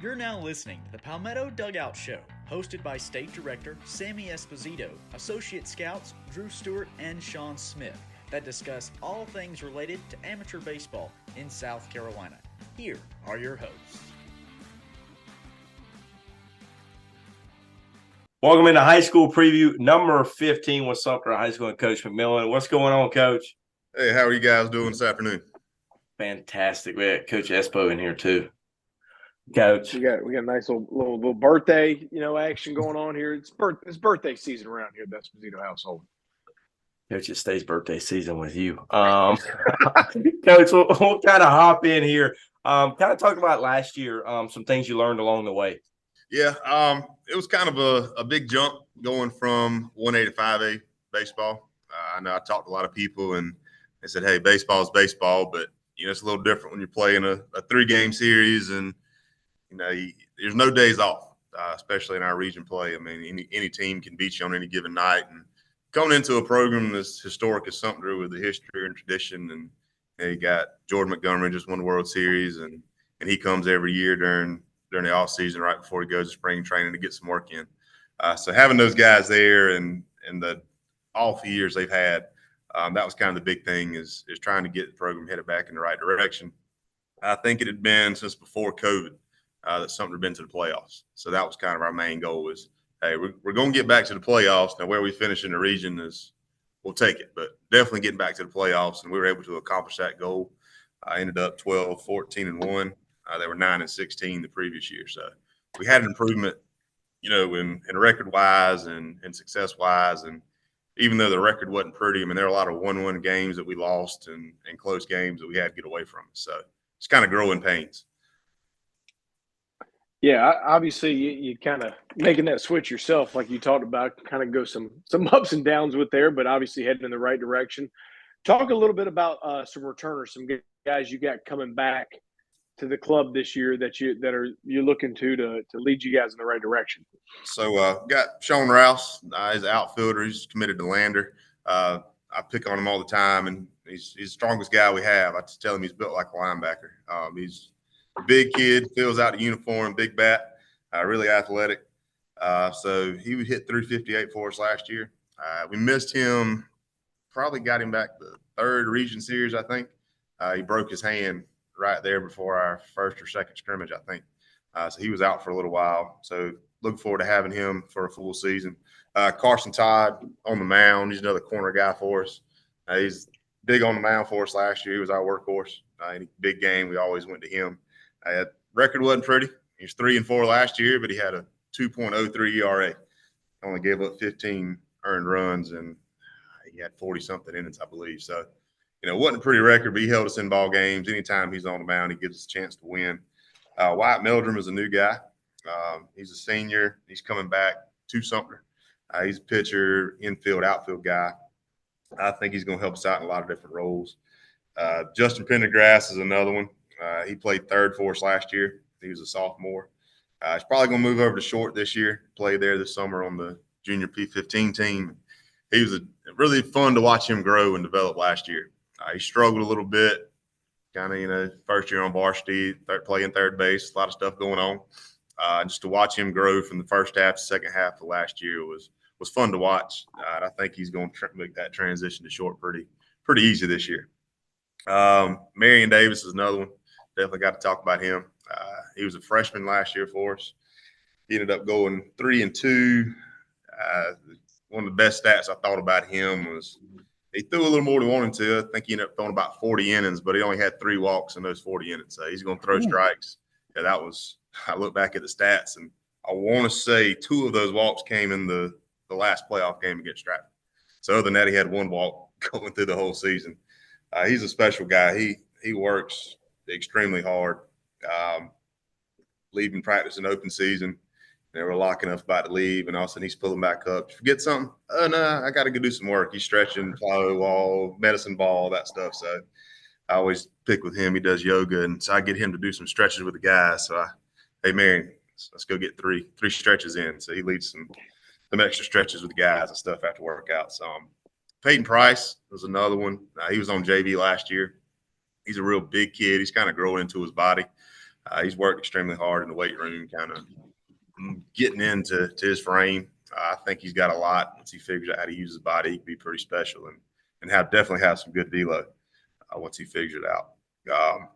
You're now listening to the Palmetto Dugout Show, hosted by State Director Sammy Esposito, Associate Scouts Drew Stewart and Sean Smith, that discuss all things related to amateur baseball in South Carolina. Here are your hosts. Welcome into high school preview number 15 with Sumter High School and Coach McMillan. What's going on, Coach? Hey, how are you guys doing this afternoon? Fantastic. We had Coach Espo in here too. Coach, we got a nice little birthday, action going on here. It's birthday season around here at the Esposito household. Coach, it stays birthday season with you. Coach, we'll kind of hop in here. Kind of talk about last year, some things you learned along the way. Yeah, it was kind of a big jump going from 1A to 5A baseball. I know I talked to a lot of people, and they said, hey, baseball is baseball, but, it's a little different when you're playing a 3-game series, and, there's no days off, especially in our region play. I mean, any team can beat you on any given night. And coming into a program as historic as Sumter with the history and tradition, and you got Jordan Montgomery just won the World Series, and he comes every year during the off season right before he goes to spring training to get some work in. So having those guys there and the off years they've had, that was kind of the big thing is trying to get the program headed back in the right direction. I think it had been since before COVID that Sumter had been to the playoffs. So that was kind of our main goal is, hey, we're going to get back to the playoffs. Now where we finish in the region is we'll take it, but definitely getting back to the playoffs, and we were able to accomplish that goal. I ended up 12-14-1. They were 9-16 the previous year. So we had an improvement, in record-wise and success-wise. And even though the record wasn't pretty, there are a lot of 1-1 games that we lost and close games that we had to get away from. So it's kind of growing pains. Yeah, obviously you kind of making that switch yourself, like you talked about, kind of go some ups and downs with there, but obviously heading in the right direction. Talk a little bit about some returners, some guys you got coming back to the club this year that you're looking to lead you guys in the right direction. So got Sean Rouse. He's an outfielder. He's committed to Lander. I pick on him all the time, and he's the strongest guy we have. I just tell him he's built like a linebacker. He's a big kid, fills out the uniform, big bat, really athletic. So he would hit 358 for us last year. We missed him, probably got him back the third region series, I think. He broke his hand right there before our first or second scrimmage, I think. So he was out for a little while. So looking forward to having him for a full season. Carson Todd on the mound. He's another corner guy for us. He's big on the mound for us last year. He was our workhorse. Any big game, we always went to him. Record wasn't pretty. He was 3-4 last year, but he had a 2.03 ERA. Only gave up 15 earned runs, and he had 40-something innings, I believe. So, it wasn't a pretty record, but he held us in ball games. Anytime he's on the mound, he gives us a chance to win. Wyatt Meldrum is a new guy. He's a senior. He's coming back to Sumter. He's a pitcher, infield, outfield guy. I think he's going to help us out in a lot of different roles. Justin Pendergrass is another one. He played third for us last year. He was a sophomore. He's probably going to move over to short this year, play there this summer on the junior P15 team. He was really fun to watch him grow and develop last year. He struggled a little bit, kind of, first year on varsity, playing third base, a lot of stuff going on. Just to watch him grow from the first half to second half of last year was fun to watch. And I think he's going to make that transition to short pretty easy this year. Marion Davis is another one. Definitely got to talk about him. He was a freshman last year for us. He ended up going 3-2. One of the best stats I thought about him was he threw a little more than he wanted to. I think he ended up throwing about 40 innings, but he only had 3 walks in those 40 innings. So he's going to throw strikes. Yeah, I look back at the stats, and I want to say 2 of those walks came in the last playoff game against Stratford. So other than that, he had 1 walk going through the whole season. He's a special guy. He works extremely hard. Leaving practice in open season. They were locking up about to leave, and all of a sudden he's pulling back up. Forget something? Oh, no, I got to go do some work. He's stretching, plyo wall, medicine ball, that stuff. So I always pick with him. He does yoga, and so I get him to do some stretches with the guys. So hey, Marion, let's go get three stretches in. So he leads some extra stretches with the guys and stuff after workouts. So Peyton Price was another one. He was on JV last year. He's a real big kid. He's kind of growing into his body. He's worked extremely hard in the weight room, kind of getting into his frame. I think he's got a lot. Once he figures out how to use his body, he can be pretty special and definitely have some good velo once he figures it out. A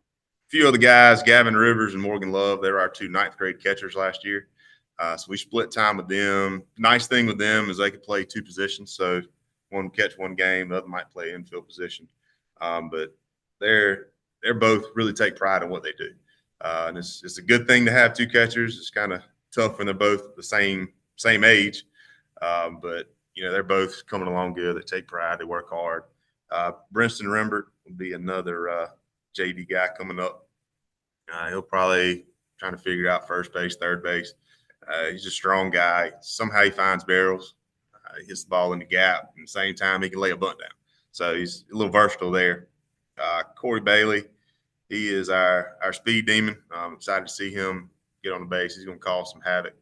few other guys, Gavin Rivers and Morgan Love, they were our 2 ninth grade catchers last year. So we split time with them. Nice thing with them is they could play 2 positions. So one catch one game, the other might play infield position. But they're both really take pride in what they do. And it's a good thing to have 2 catchers. It's kind of tough when they're both the same age. But, they're both coming along good. They take pride. They work hard. Brinston Rembert will be another JV guy coming up. He'll probably trying to figure out first base, third base. He's a strong guy. Somehow he finds barrels. He hits the ball in the gap. At the same time, he can lay a bunt down. So he's a little versatile there. Corey Bailey, he is our speed demon. I'm excited to see him get on the base. He's going to cause some havoc.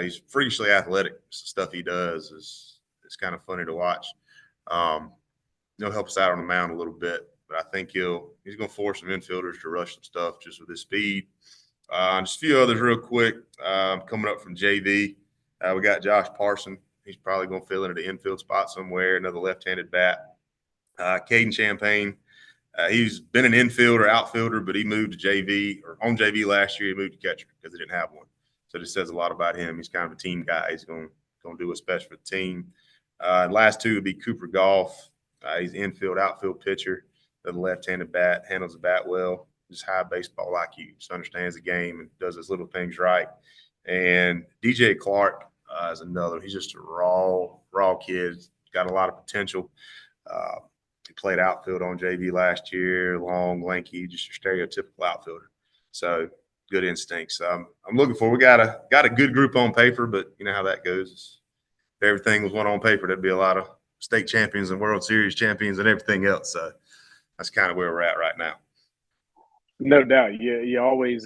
He's freakishly athletic. The stuff he does is kind of funny to watch. He'll help us out on the mound a little bit, but I think he's going to force some infielders to rush some stuff just with his speed. Just a few others real quick. Coming up from JV, we got Josh Parson. He's probably going to fill into the infield spot somewhere, another left-handed bat. Caden Champagne, he's been an infielder, outfielder, but he moved to JV, or on JV last year. He moved to catcher because he didn't have one. So this says a lot about him. He's kind of a team guy. He's going to do what's best for the team. Last 2 would be Cooper Goff. He's infield, outfield pitcher. The left-handed bat, handles the bat well. Just high baseball IQ. Just understands the game and does his little things right. And DJ Clark is another. He's just a raw kid. He's got a lot of potential. He played outfield on JV last year. Long, lanky, just your stereotypical outfielder. So good instincts. I'm looking for. We got a good group on paper, but you know how that goes. If everything was one on paper, there'd be a lot of state champions and World Series champions and everything else. So that's kind of where we're at right now. No doubt. You always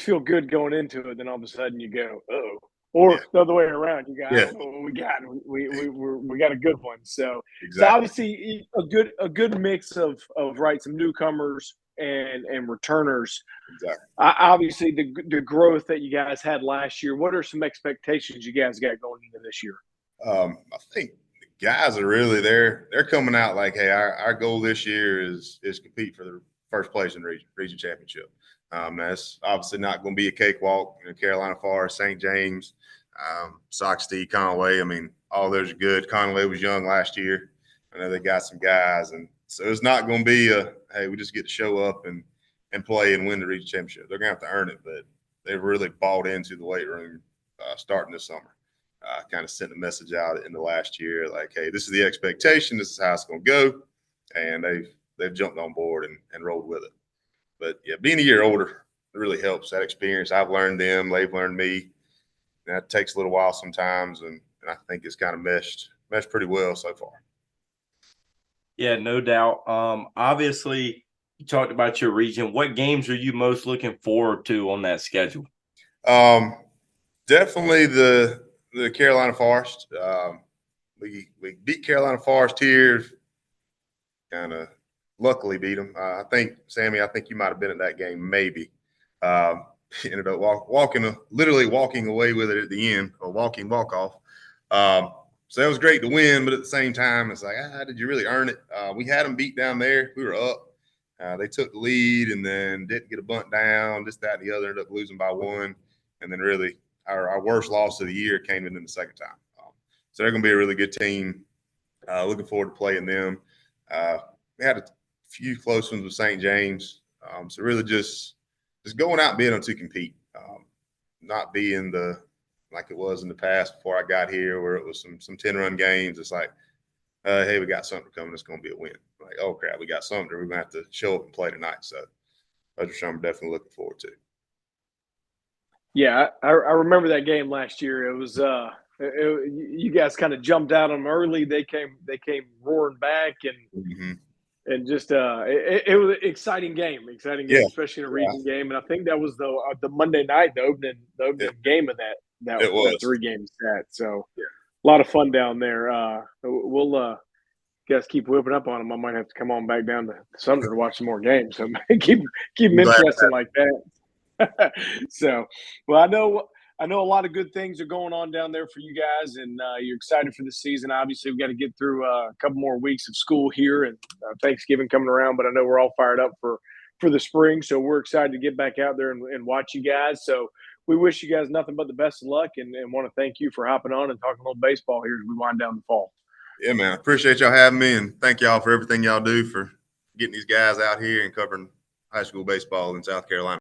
feel good going into it. Then all of a sudden you go, oh, or the other way around. You go, we got a good one. So, exactly. So obviously a good mix of some newcomers and returners. Exactly. Obviously the growth that you guys had last year. What are some expectations you guys got going into this year? I think the guys are really they're coming out like, hey, our goal this year is compete for the first place in region championship. That's obviously not going to be a cakewalk. Carolina Forest, St. James, Soxtee, Conway. I mean, all those are good. Conway was young last year. I know they got some guys, and so it's not going to be hey, we just get to show up and play and win the region championship. They're going to have to earn it, but they've really bought into the weight room starting this summer. Kind of sent a message out in the last year, like, hey, this is the expectation. This is how it's going to go, and they've jumped on board and rolled with it. But yeah, being a year older really helps. That experience, I've learned them, they've learned me. That takes a little while sometimes, and I think it's kind of meshed pretty well so far. Yeah, no doubt. Obviously, you talked about your region. What games are you most looking forward to on that schedule? Definitely the Carolina Forest. We beat Carolina Forest here. Kind of luckily beat them. I think, Sammy, you might have been at that game maybe. Ended up literally walking away with it at the end, or walk-off. So that was great to win, but at the same time, it's like, did you really earn it? We had them beat down there. We were up. They took the lead and then didn't get a bunt down, this, that, and the other, ended up losing by 1. And then really our worst loss of the year came in the second time. So they're going to be a really good team. Looking forward to playing them. We had a few close ones with St. James. So really just going out and being able to compete, not being like it was in the past before I got here, where it was some 10-run games. It's like, hey, we got Sumter coming. It's going to be a win. Like, oh, crap, we got Sumter. We're going to have to show up and play tonight. So that's what I'm definitely looking forward to. Yeah, I remember that game last year. It was you guys kind of jumped out on them early. They came roaring back and just it was an exciting game, especially in a region game. And I think that was the Monday night, the opening game of that it was 3-game set. So a lot of fun down there. We'll guys keep whipping up on them, I might have to come on back down to Sumter to watch some more games. So keep them Glad interesting like that. So, well, I know a lot of good things are going on down there for you guys, and you're excited for the season. Obviously, we've got to get through a couple more weeks of school here and Thanksgiving coming around, but I know we're all fired up for the spring. So we're excited to get back out there and watch you guys. So we wish you guys nothing but the best of luck, and want to thank you for hopping on and talking a little baseball here as we wind down the fall. Yeah, man. I appreciate y'all having me, and thank y'all for everything y'all do for getting these guys out here and covering high school baseball in South Carolina.